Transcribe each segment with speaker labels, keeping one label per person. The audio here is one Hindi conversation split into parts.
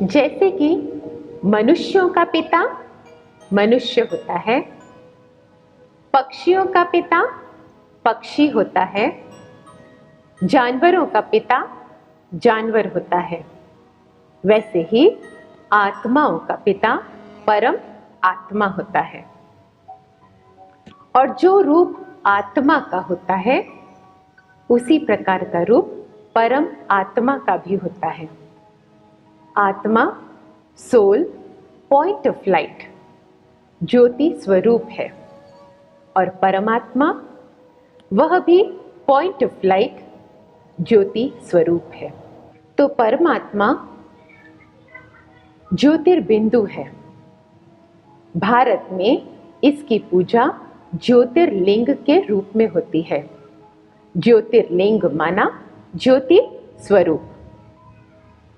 Speaker 1: जैसे कि मनुष्यों का पिता मनुष्य होता है, पक्षियों का पिता पक्षी होता है, जानवरों का पिता जानवर होता है, वैसे ही आत्माओं का पिता परम आत्मा होता है। और जो रूप आत्मा का होता है उसी प्रकार का रूप परम आत्मा का भी होता है। आत्मा सोल, पॉइंट ऑफ लाइट, ज्योति स्वरूप है, और परमात्मा वह भी पॉइंट ऑफ लाइट, ज्योति स्वरूप है। तो परमात्मा ज्योतिर्बिंदु है। भारत में इसकी पूजा ज्योतिर्लिंग के रूप में होती है। ज्योतिर्लिंग माना ज्योति स्वरूप।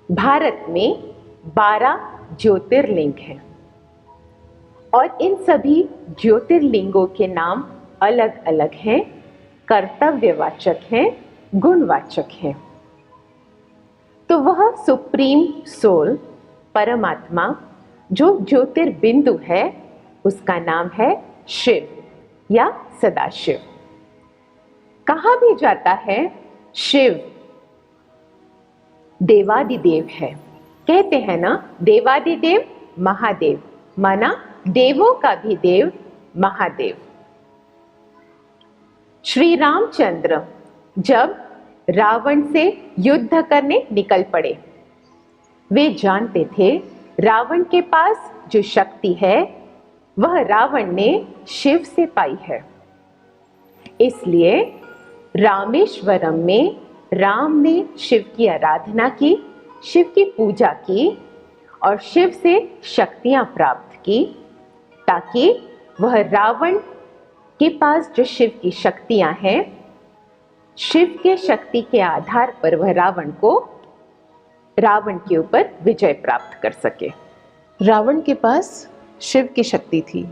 Speaker 1: भारत में 12 ज्योतिर्लिंग हैं और इन सभी ज्योतिर्लिंगों के नाम अलग अलग हैं, कर्तव्यवाचक हैं, गुणवाचक हैं। तो वह सुप्रीम सोल परमात्मा जो ज्योतिर्बिंदु है उसका नाम है शिव या सदाशिव। कहा भी जाता है शिव देवादिदेव है। कहते हैं ना, देवादिदेव महादेव, माना देवों का भी देव महादेव। श्री रामचंद्र जब रावण से युद्ध करने निकल पड़े, वे जानते थे रावण के पास जो शक्ति है वह रावण ने शिव से पाई है। इसलिए रामेश्वरम में राम ने शिव की आराधना की, शिव की पूजा की और शिव से शक्तियां प्राप्त की, ताकि वह रावण के पास जो शिव की शक्तियां हैं, शिव के शक्ति के आधार पर वह रावण के ऊपर विजय प्राप्त कर सके।
Speaker 2: रावण के पास शिव की शक्ति थी,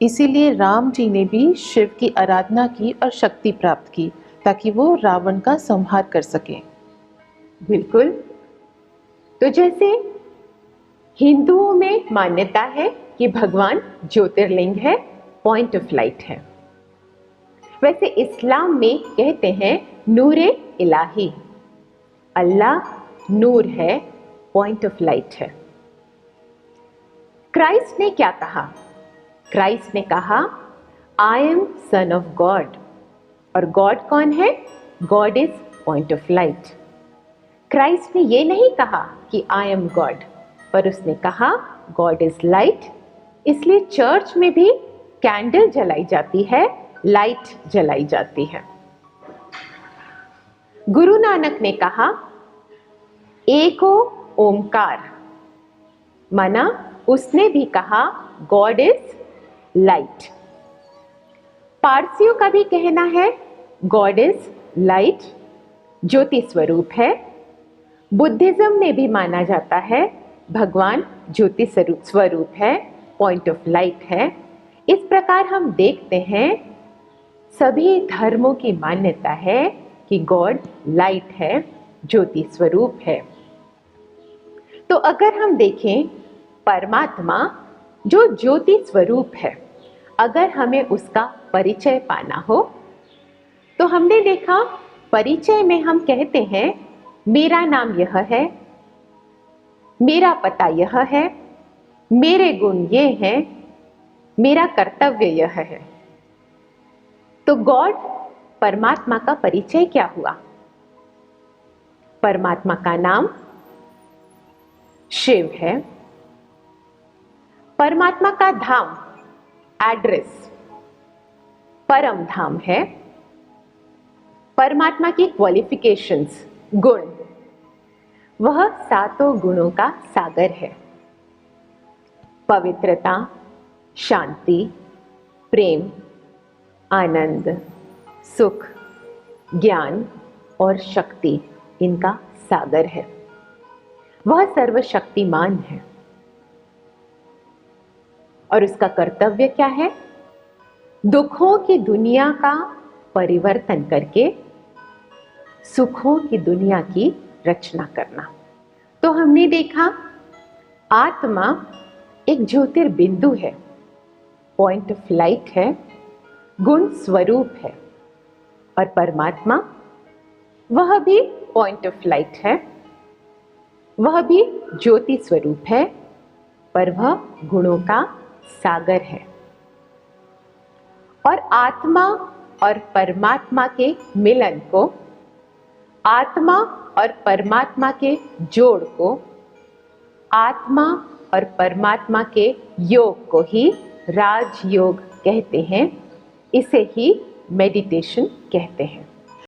Speaker 2: इसीलिए राम जी ने भी शिव की आराधना की और शक्ति प्राप्त की ताकि वो रावण का संहार कर सके।
Speaker 1: बिल्कुल। तो जैसे हिंदुओं में मान्यता है कि भगवान ज्योतिर्लिंग है, पॉइंट ऑफ लाइट है, वैसे इस्लाम में कहते हैं नूरे इलाही, अल्लाह नूर है, पॉइंट ऑफ लाइट है। क्राइस्ट ने क्या कहा? क्राइस्ट ने कहा I am son of God. और गॉड कौन है? God is point of light. Christ ने ये नहीं कहा कि आई एम गॉड, पर उसने कहा गॉड इज लाइट। इसलिए चर्च में भी कैंडल जलाई जाती है, लाइट जलाई जाती है। गुरु नानक ने कहा एको ओमकार, माना उसने भी कहा गॉड इज लाइट। पारसियों का भी कहना है गॉड इज लाइट, ज्योति स्वरूप है। बुद्धिज्म में भी माना जाता है भगवान ज्योति स्वरूप है, पॉइंट ऑफ लाइट है। इस प्रकार हम देखते हैं सभी धर्मों की मान्यता है कि गॉड लाइट है, ज्योति स्वरूप है। तो अगर हम देखें परमात्मा जो ज्योति स्वरूप है, अगर हमें उसका परिचय पाना हो तो हमने देखा परिचय में हम कहते हैं मेरा नाम यह है, मेरा पता यह है, मेरे गुण ये हैं, मेरा कर्तव्य यह है। तो गॉड परमात्मा का परिचय क्या हुआ? परमात्मा का नाम शिव है। परमात्मा का धाम, एड्रेस, परम धाम है। परमात्मा की क्वालिफिकेशंस, गुण, वह 7 गुणों का सागर है। पवित्रता, शांति, प्रेम, आनंद, सुख, ज्ञान और शक्ति इनका सागर है। वह सर्वशक्तिमान है और उसका कर्तव्य क्या है? दुखों की दुनिया का परिवर्तन करके सुखों की दुनिया की रचना करना। तो हमने देखा आत्मा एक ज्योतिर्बिंदु है, पॉइंट ऑफ लाइट है, गुण स्वरूप है, और परमात्मा वह भी पॉइंट ऑफ लाइट है, वह भी ज्योति स्वरूप है, पर वह गुणों का सागर है। और आत्मा और परमात्मा के मिलन को, आत्मा और परमात्मा के जोड़ को, आत्मा और परमात्मा के योग को ही राजयोग कहते हैं। इसे ही मेडिटेशन कहते हैं।